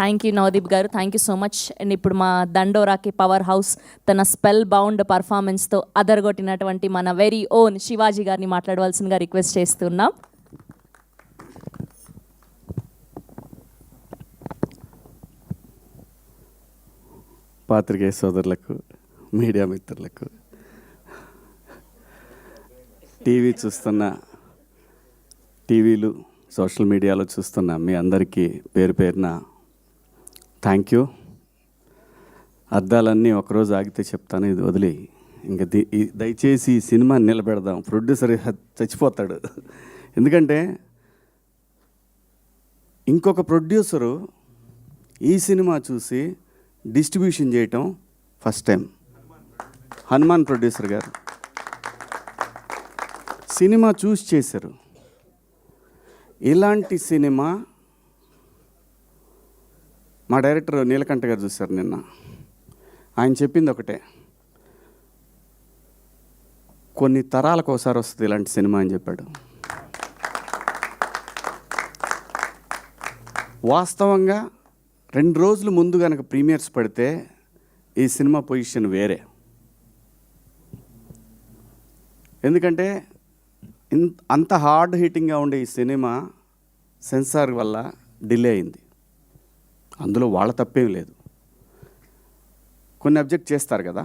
Thank you Navdeep గారు, thank you so much. And ఇప్పుడు మా దండోరాకి పవర్ హౌస్ తన స్పెల్ బౌండ్ పర్ఫార్మెన్స్తో అదరగొట్టినటువంటి మన వెరీ ఓన్ శివాజీ గారిని మాట్లాడవలసిందిగా రిక్వెస్ట్ చేస్తున్నాం. పాత్రికేయ సోదరులకు, మీడియా మిత్రులకు, టీవీ చూస్తున్న, టీవీలు సోషల్ మీడియాలో చూస్తున్న మీ అందరికీ పేరు పేరున థ్యాంక్ యూ. అద్దాలన్నీ ఒకరోజు ఆగితే చెప్తాను, ఇది వదిలి ఇంకా దయచేసి ఈ సినిమా నిలబెడదాం. ప్రొడ్యూసర్ చచ్చిపోతాడు. ఎందుకంటే ఇంకొక ప్రొడ్యూసరు ఈ సినిమా చూసి డిస్ట్రిబ్యూషన్ చేయటం ఫస్ట్ టైం. హనుమాన్ ప్రొడ్యూసర్ గారు సినిమా చూసి చేశారు. ఇలాంటి సినిమా మా డైరెక్టర్ నీలకంఠ గారు చూశారు నిన్న. ఆయన చెప్పింది ఒకటే, కొన్ని తరాలకు ఒకసారి వస్తుంది ఇలాంటి సినిమా అని చెప్పాడు. వాస్తవంగా 2 రోజులు ముందు కనుక ప్రీమియర్స్ పడితే ఈ సినిమా పొజిషన్ వేరే. ఎందుకంటే అంత హార్డ్ హిట్టింగ్గా ఉండే ఈ సినిమా సెన్సార్ వల్ల డిలే అయింది. అందులో వాళ్ళ తప్పేం లేదు, కొన్ని అబ్జెక్ట్ చేస్తారు కదా,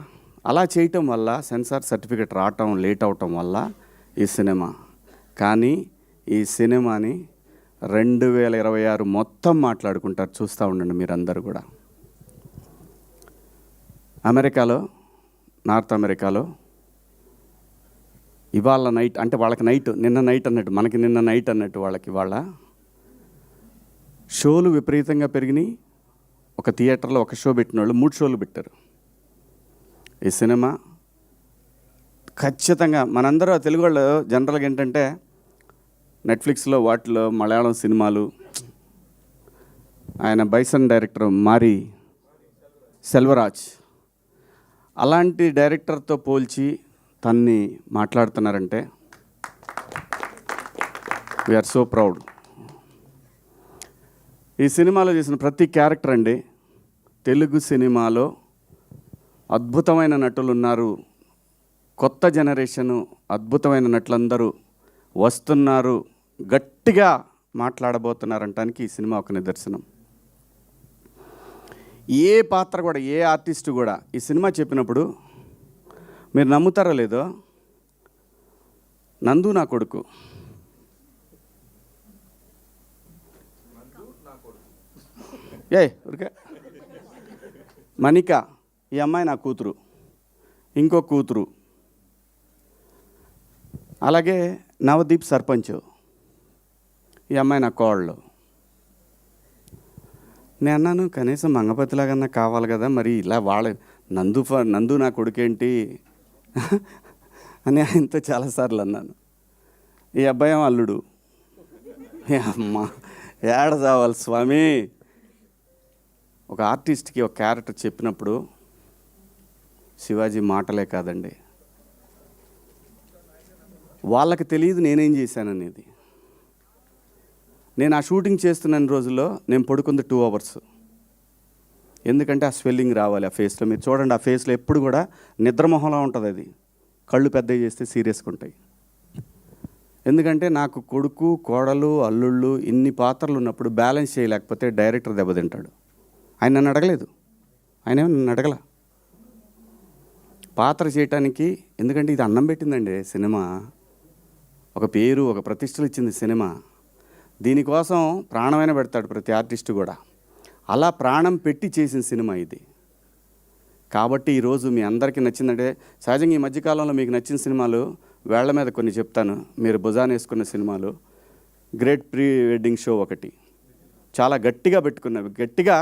అలా చేయటం వల్ల సెన్సార్ సర్టిఫికెట్ రావటం లేట్ అవటం వల్ల ఈ సినిమా. కానీ ఈ సినిమాని 2026 మొత్తం మాట్లాడుకుంటారు, చూస్తూ ఉండండి మీరందరూ కూడా. అమెరికాలో, నార్త్ అమెరికాలో ఇవాళ నైట్, అంటే వాళ్ళకి నైట్, నిన్న నైట్ అన్నట్టు, మనకి నిన్న నైట్ అన్నట్టు వాళ్ళకి ఇవాళ షోలు విపరీతంగా పెరిగినాయి. ఒక థియేటర్లో ఒక షో పెట్టిన వాళ్ళు 3 షోలు పెట్టారు. ఈ సినిమా ఖచ్చితంగా మనందరూ తెలుగు వాళ్ళు జనరల్గా ఏంటంటే నెట్ఫ్లిక్స్లో వాటిలో మలయాళం సినిమాలు, ఆయన బైసన్ డైరెక్టర్ మారి సెల్వరాజ్ అలాంటి డైరెక్టర్తో పోల్చి తన్ని మాట్లాడుతున్నారంటే వీఆర్ సో ప్రౌడ్. ఈ సినిమాలో చేసిన ప్రతి క్యారెక్టర్ అండి, తెలుగు సినిమాలో అద్భుతమైన నటులు ఉన్నారు. కొత్త జనరేషను అద్భుతమైన నటులందరూ వస్తున్నారు, గట్టిగా మాట్లాడబోతున్నారంటానికి ఈ సినిమా ఒక నిదర్శనం. ఏ పాత్ర కూడా, ఏ ఆర్టిస్టు కూడా ఈ సినిమా చెప్పినప్పుడు మీరు నమ్ముతారో లేదో, నందు నా కొడుకు, ఊరికే మణిక ఈ అమ్మాయి నా కూతురు, ఇంకో కూతురు, అలాగే నవదీప్ సర్పంచ్ ఈ అమ్మాయి నా కోళ్ళు. నేను అన్నాను కనీసం మంగపతిలాగన్నా కావాలి కదా, మరి ఇలా వాళ్ళ నందు నా కొడుకేంటి అని ఆయనతో చాలాసార్లు అన్నాను. ఈ అబ్బాయి అల్లుడు. అమ్మ ఏడ చావాలి స్వామి. ఒక ఆర్టిస్ట్కి ఒక క్యారెక్టర్ చెప్పినప్పుడు శివాజీ మాటలే కాదండి, వాళ్ళకి తెలియదు నేనేం చేశాననేది. నేను ఆ షూటింగ్ చేస్తున్న రోజుల్లో నేను పడుకుంది 2 hours. ఎందుకంటే ఆ స్వెల్లింగ్ రావాలి ఆ ఫేస్లో. మీరు చూడండి, ఆ ఫేస్లో ఎప్పుడు కూడా నిద్రమొహంలా ఉంటుంది. అది కళ్ళు పెద్దవి చేస్తే సీరియస్గా ఉంటాయి. ఎందుకంటే నాకు కొడుకు, కోడలు, అల్లుళ్ళు ఇన్ని పాత్రలు ఉన్నప్పుడు బ్యాలెన్స్ చేయలేకపోతే డైరెక్టర్ దెబ్బతింటాడు. ఆయన నన్ను అడగలేదు, ఆయన నన్ను అడగల పాత్ర చేయటానికి. ఎందుకంటే ఇది అన్నం పెట్టిందండి సినిమా, ఒక పేరు, ఒక ప్రతిష్టలు ఇచ్చింది సినిమా. దీనికోసం ప్రాణమైన పెడతాడు ప్రతి ఆర్టిస్టు కూడా. అలా ప్రాణం పెట్టి చేసిన సినిమా ఇది. కాబట్టి ఈరోజు మీ అందరికీ నచ్చిందంటే, సహజంగా ఈ మధ్యకాలంలో మీకు నచ్చిన సినిమాలు వేళ్ల మీద కొన్ని చెప్తాను. మీరు భుజాన వేసుకున్న సినిమాలు, గ్రేట్ ప్రీ వెడ్డింగ్ షో ఒకటి చాలా గట్టిగా పెట్టుకున్నవి. గట్టిగా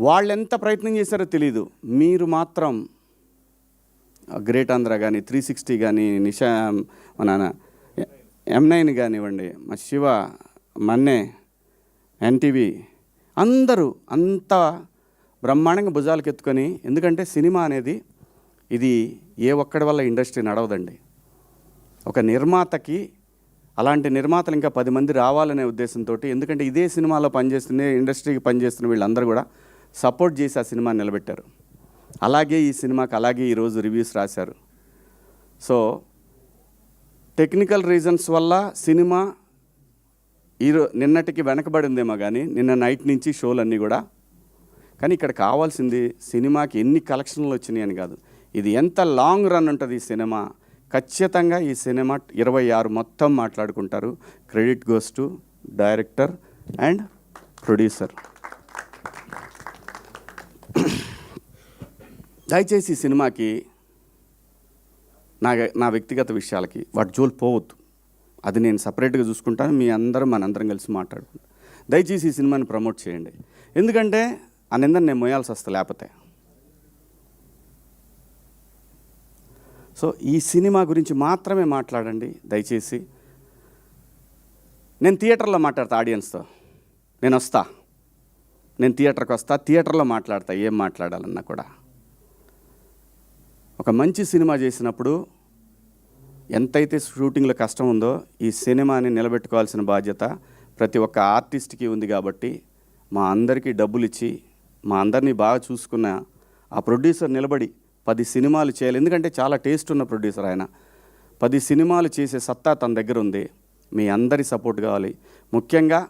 వాళ్ళు ఎంత ప్రయత్నం చేశారో తెలీదు, మీరు మాత్రం గ్రేట్ ఆంధ్ర కానీ, 360 కానీ, నిషా మన M9 కానివ్వండి, మా శివ, మన్నే, ఎన్టీవీ అందరూ అంత బ్రహ్మాండంగా భుజాలకు ఎత్తుకొని. ఎందుకంటే సినిమా అనేది ఇది ఏ ఒక్కడి వల్ల ఇండస్ట్రీ నడవదండి. ఒక నిర్మాతకి అలాంటి నిర్మాతలు ఇంకా 10 మంది రావాలనే ఉద్దేశంతో, ఎందుకంటే ఇదే సినిమాలో పనిచేస్తున్న ఇండస్ట్రీకి పనిచేస్తున్న వీళ్ళందరూ కూడా సపోర్ట్ చేసి ఆ సినిమాని నిలబెట్టారు. అలాగే ఈ సినిమాకి అలాగే ఈరోజు రివ్యూస్ రాశారు. సో టెక్నికల్ రీజన్స్ వల్ల సినిమా నిన్నటికి వెనకబడిందేమో కానీ నిన్న నైట్ నుంచి షోలన్నీ కూడా. కానీ ఇక్కడ కావాల్సింది సినిమాకి ఎన్ని కలెక్షన్లు వచ్చినాయి అని కాదు, ఇది ఎంత లాంగ్ రన్ ఉంటుంది ఈ సినిమా. ఖచ్చితంగా ఈ సినిమా 26 మొత్తం మాట్లాడుకుంటారు. Credit goes to director and producer. దయచేసి ఈ సినిమాకి నా వ్యక్తిగత విషయాలకి వాటి జోలు పోవద్దు. అది నేను సపరేట్గా చూసుకుంటాను. మనందరం కలిసి మాట్లాడుకుంటాం. దయచేసి ఈ సినిమాని ప్రమోట్ చేయండి. ఎందుకంటే ఆ నిందని నేను మోయాల్సి వస్తా లేకపోతే. సో ఈ సినిమా గురించి మాత్రమే మాట్లాడండి దయచేసి. నేను థియేటర్లో మాట్లాడతా ఆడియన్స్తో. నేను థియేటర్కి వస్తా, థియేటర్లో మాట్లాడతా ఏం మాట్లాడాలన్నా కూడా. ఒక మంచి సినిమా చేసినప్పుడు ఎంతైతే షూటింగ్లో కష్టం ఉందో ఈ సినిమాని నిలబెట్టుకోవాల్సిన బాధ్యత ప్రతి ఒక్క ఆర్టిస్ట్కి ఉంది. కాబట్టి మా అందరికీ డబ్బులు ఇచ్చి మా అందరినీ బాగా చూసుకున్న ఆ ప్రొడ్యూసర్ నిలబడి 10 సినిమాలు చేయాలి. ఎందుకంటే చాలా టేస్ట్ ఉన్న ప్రొడ్యూసర్ ఆయన. 10 సినిమాలు చేసే సత్తా తన దగ్గర ఉంది. మీ అందరి సపోర్ట్ కావాలి. ముఖ్యంగా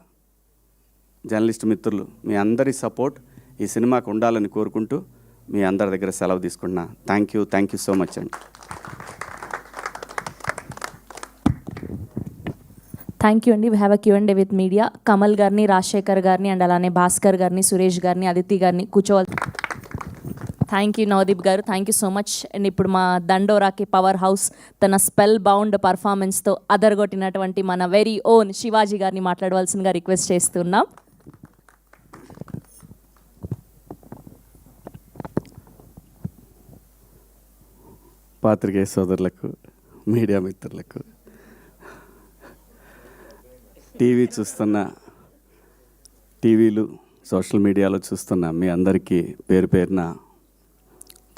జర్నలిస్ట్ మిత్రులు మీ అందరి సపోర్ట్ ఈ సినిమాకు ఉండాలని కోరుకుంటూ మీ అందరి దగ్గర సెలవు తీసుకుంటున్నా. థ్యాంక్ యూ సో మచ్ అండి. థ్యాంక్ యూ అండి. We have a Q&A with media. Kamal గారిని, రాజశేఖర్ గారిని అండ్ అలానే భాస్కర్ గారిని, సురేష్ గారిని, అదితి గారిని కూర్చోవాలి. థ్యాంక్ యూ నవదీప్ గారు, thank you so much. And ఇప్పుడు మా దండోరాకి పవర్ హౌస్ తన స్పెల్ బౌండ్ పర్ఫార్మెన్స్తో అదరగొట్టినటువంటి మన వెరీ ఓన్ శివాజీ గారిని మాట్లాడవలసిందిగా రిక్వెస్ట్ చేస్తున్నాం. పాత్రికేయ సోదరులకు, మీడియా మిత్రులకు, టీవీ చూస్తున్న, టీవీలు సోషల్ మీడియాలో చూస్తున్న మీ అందరికీ పేరు పేరున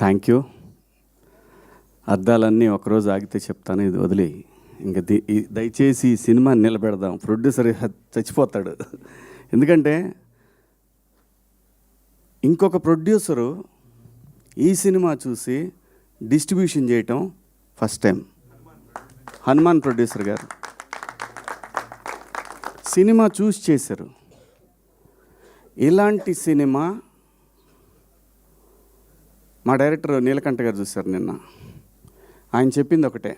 థ్యాంక్ యూ. అర్థాలన్నీ ఒకరోజు ఆగితే చెప్తాను, ఇది వదిలి ఇంకా దయచేసి ఈ సినిమా నిలబెడదాం. ప్రొడ్యూసర్ చచ్చిపోతాడు. ఎందుకంటే ఇంకొక ప్రొడ్యూసరు ఈ సినిమా చూసి డిస్ట్రిబ్యూషన్ చేయటం ఫస్ట్ టైం. హనుమాన్ ప్రొడ్యూసర్ గారు సినిమా చూసి చేశారు. ఇలాంటి సినిమా మా డైరెక్టర్ నీలకంఠ గారు చూశారు నిన్న. ఆయన చెప్పింది ఒకటే,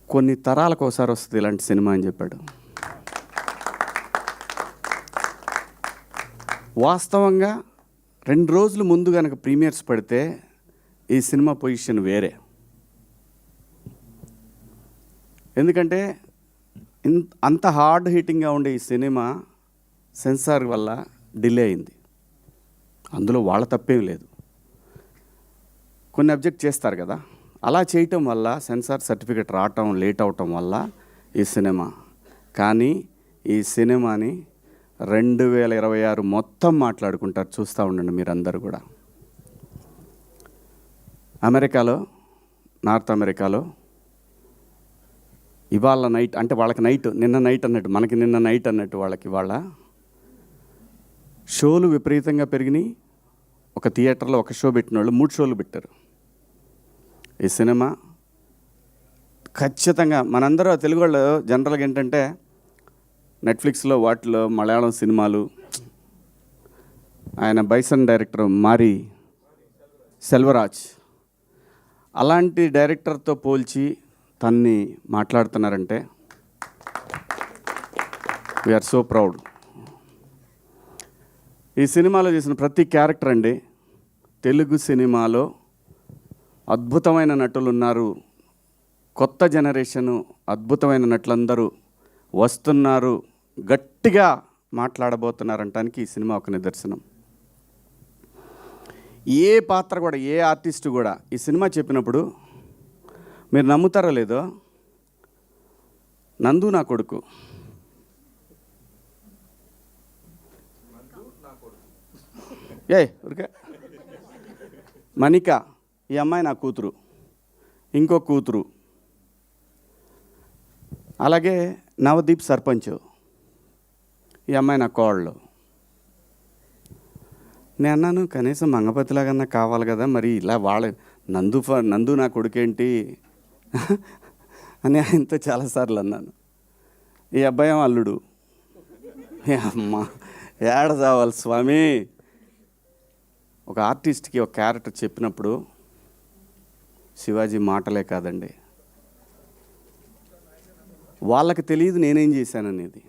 కొన్ని తరాలకు ఒకసారి వస్తుంది ఇలాంటి సినిమా అని చెప్పాడు. వాస్తవంగా 2 రోజులు ముందు కనుక ప్రీమియర్స్ పడితే ఈ సినిమా పొజిషన్ వేరే. ఎందుకంటే అంత హార్డ్ హిట్టింగ్గా ఉండే ఈ సినిమా సెన్సార్ వల్ల డిలే అయింది. అందులో వాళ్ళ తప్పేం లేదు, కొన్ని అబ్జెక్ట్ చేస్తారు కదా. అలా చేయటం వల్ల సెన్సార్ సర్టిఫికెట్ రావటం లేట్ అవటం వల్ల ఈ సినిమా. కానీ ఈ సినిమాని 2026 మొత్తం మాట్లాడుకుంటారు. చూస్తూ ఉండండి మీరందరూ కూడా. అమెరికాలో, నార్త్ అమెరికాలో ఇవాళ నైట్, అంటే వాళ్ళకి నైట్, నిన్న నైట్ అన్నట్టు, మనకి నిన్న నైట్ అన్నట్టు వాళ్ళకి ఇవాళ షోలు విపరీతంగా పెరిగినాయి. ఒక థియేటర్లో ఒక షో పెట్టిన వాళ్ళు 3 షోలు పెట్టారు. ఈ సినిమా ఖచ్చితంగా మనందరూ తెలుగు వాళ్ళు జనరల్గా ఏంటంటే నెట్ఫ్లిక్స్లో వాటిలో మలయాళం సినిమాలు, ఆయన బైసన్ డైరెక్టర్ మారి సెల్వరాజ్ అలాంటి డైరెక్టర్తో పోల్చి తన్ని మాట్లాడుతున్నారంటే వీఆర్ సో ప్రౌడ్. ఈ సినిమాలో చేసిన ప్రతి క్యారెక్టర్ అండి, తెలుగు సినిమాలో అద్భుతమైన నటులు ఉన్నారు. కొత్త జనరేషను అద్భుతమైన నటులందరూ వస్తున్నారు, గట్టిగా మాట్లాడబోతున్నారంటానికి ఈ సినిమా ఒక నిదర్శనం. ఏ పాత్ర కూడా, ఏ ఆర్టిస్టు కూడా ఈ సినిమా చెప్పినప్పుడు మీరు నమ్ముతారో లేదో, నందు నా కొడుకు, ఊరికే మణిక ఈ అమ్మాయి నా కూతురు, ఇంకో కూతురు, అలాగే నవదీప్ సర్పంచ్, ఈ అమ్మాయి నా కోళ్ళు. నేను అన్నాను కనీసం మంగపతిలాగన్నా కావాలి కదా, మరి ఇలా వాళ్ళ నందు నా కొడుకేంటి అని ఆయనతో చాలాసార్లు అన్నాను. ఈ అబ్బాయి అల్లుడు. ఏ అమ్మ ఏడ చావాలి స్వామి. ఒక ఆర్టిస్ట్కి ఒక క్యారెక్టర్ చెప్పినప్పుడు శివాజీ మాటలే కాదండి, వాళ్ళకి తెలియదు నేనేం చేశాననేది.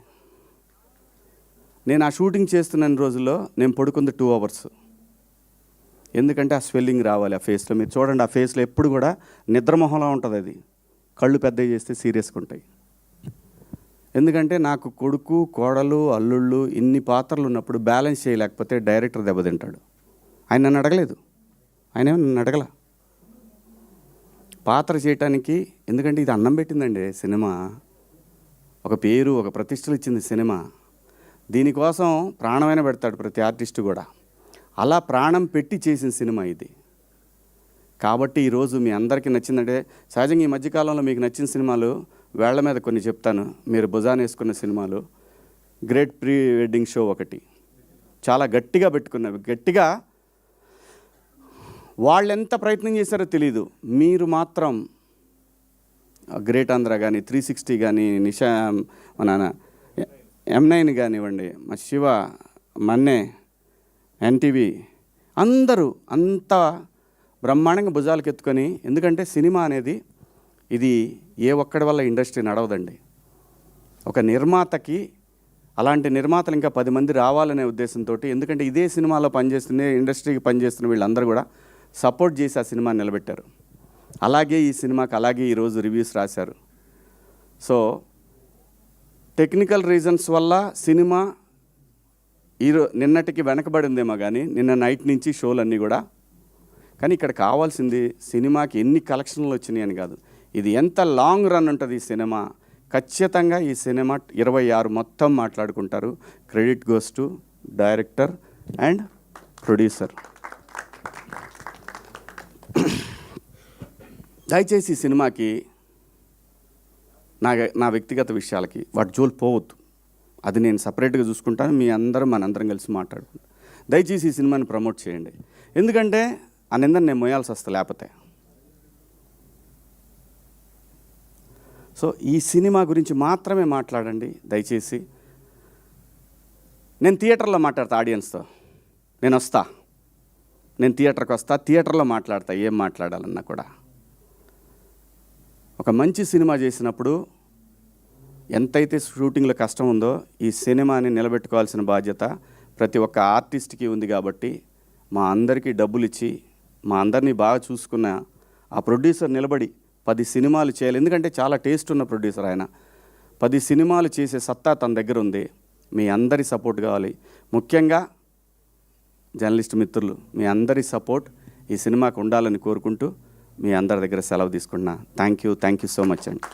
నేను ఆ షూటింగ్ చేస్తున్న రోజుల్లో నేను పడుకుంది 2 hours. ఎందుకంటే ఆ స్వెల్లింగ్ రావాలి ఆ ఫేస్లో. మీరు చూడండి, ఆ ఫేస్లో ఎప్పుడు కూడా నిద్రమొహంలా ఉంటుంది. అది కళ్ళు పెద్దవి చేస్తే సీరియస్గా ఉంటాయి. ఎందుకంటే నాకు కొడుకు, కోడలు, అల్లుళ్ళు ఇన్ని పాత్రలు ఉన్నప్పుడు బ్యాలెన్స్ చేయలేకపోతే డైరెక్టర్ దెబ్బతింటాడు. ఆయన నన్ను అడగలేదు, ఆయన ఏమో నన్ను అడగల పాత్ర చేయటానికి. ఎందుకంటే ఇది అన్నం పెట్టిందండి సినిమా, ఒక పేరు, ఒక ప్రతిష్టలు ఇచ్చింది సినిమా. దీనికోసం ప్రాణమైన పెడతాడు ప్రతి ఆర్టిస్టు కూడా. అలా ప్రాణం పెట్టి చేసిన సినిమా ఇది. కాబట్టి ఈరోజు మీ అందరికీ నచ్చిందంటే, సహజంగా ఈ మధ్యకాలంలో మీకు నచ్చిన సినిమాలు వేళ్ల మీద కొన్ని చెప్తాను. మీరు భుజాన వేసుకున్న సినిమాలు, గ్రేట్ ప్రీ వెడ్డింగ్ షో ఒకటి చాలా గట్టిగా పెట్టుకున్నవి. గట్టిగా వాళ్ళు ఎంత ప్రయత్నం చేశారో తెలీదు, మీరు మాత్రం గ్రేట్ ఆంధ్ర కానీ, 360 కానీ, నిషా మన M9 కానివ్వండి, మా శివ, మన్నే, ఎన్టీవీ అందరూ అంతా బ్రహ్మాండంగా భుజాలకు ఎత్తుకొని. ఎందుకంటే సినిమా అనేది ఇది ఏ ఒక్కడి వల్ల ఇండస్ట్రీ నడవదండి. ఒక నిర్మాతకి, అలాంటి నిర్మాతలు ఇంకా 10 మంది రావాలనే ఉద్దేశంతో, ఎందుకంటే ఇదే సినిమాలో పనిచేస్తున్న ఇండస్ట్రీకి పనిచేస్తున్న వీళ్ళందరూ కూడా సపోర్ట్ చేసి ఆ సినిమాని నిలబెట్టారు. అలాగే ఈ సినిమాకి అలాగే ఈరోజు రివ్యూస్ రాశారు. సో టెక్నికల్ రీజన్స్ వల్ల సినిమా నిన్నటికి వెనకబడిందేమో కానీ, నిన్న నైట్ నుంచి షోలన్నీ కూడా. కానీ ఇక్కడ కావాల్సింది సినిమాకి ఎన్ని కలెక్షన్లు వచ్చినాయి అని కాదు, ఇది ఎంత లాంగ్ రన్ ఉంటుంది ఈ సినిమా. ఖచ్చితంగా ఈ సినిమా 26 మొత్తం మాట్లాడుకుంటారు. Credit goes to director and producer. దయచేసి ఈ సినిమాకి నా వ్యక్తిగత విషయాలకి వాటి జోలు పోవద్దు. అది నేను సపరేట్గా చూసుకుంటాను. మీ అందరం మనందరం కలిసి మాట్లాడుకుంటాం. దయచేసి ఈ సినిమాని ప్రమోట్ చేయండి. ఎందుకంటే ఆ నిందని నేను మోయాల్సి వస్తా లేకపోతే. సో ఈ సినిమా గురించి మాత్రమే మాట్లాడండి దయచేసి. నేను థియేటర్లో మాట్లాడతా ఆడియన్స్తో. నేను థియేటర్కి వస్తా, థియేటర్లో మాట్లాడతా ఏం మాట్లాడాలన్నా కూడా. ఒక మంచి సినిమా చేసినప్పుడు ఎంతైతే షూటింగ్లో కష్టం ఉందో, ఈ సినిమాని నిలబెట్టుకోవాల్సిన బాధ్యత ప్రతి ఒక్క ఆర్టిస్ట్కి ఉంది. కాబట్టి మా అందరికీ డబ్బులు ఇచ్చి మా అందరినీ బాగా చూసుకున్న ఆ ప్రొడ్యూసర్ నిలబడి 10 సినిమాలు చేయాలి. ఎందుకంటే చాలా టేస్ట్ ఉన్న ప్రొడ్యూసర్ ఆయన. 10 సినిమాలు చేసే సత్తా తన దగ్గర ఉంది. మీ అందరి సపోర్ట్ కావాలి. ముఖ్యంగా జర్నలిస్ట్ మిత్రులు, మీ అందరి సపోర్ట్ ఈ సినిమాకు ఉండాలని కోరుకుంటూ మీ అందరి దగ్గర సెలవు తీసుకుంటున్నా. థ్యాంక్ యూ సో మచ్ అండి.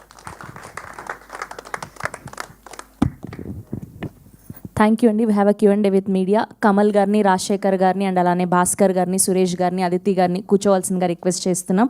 థ్యాంక్ యూ అండి. We have a Q&A with media. Kamal గారిని, రాజశేఖర్ గారిని అండ్ అలానే భాస్కర్ గారిని, సురేష్ గారిని, అదితి గారిని కూర్చోవాల్సిందిగా రిక్వెస్ట్ చేస్తున్నాం.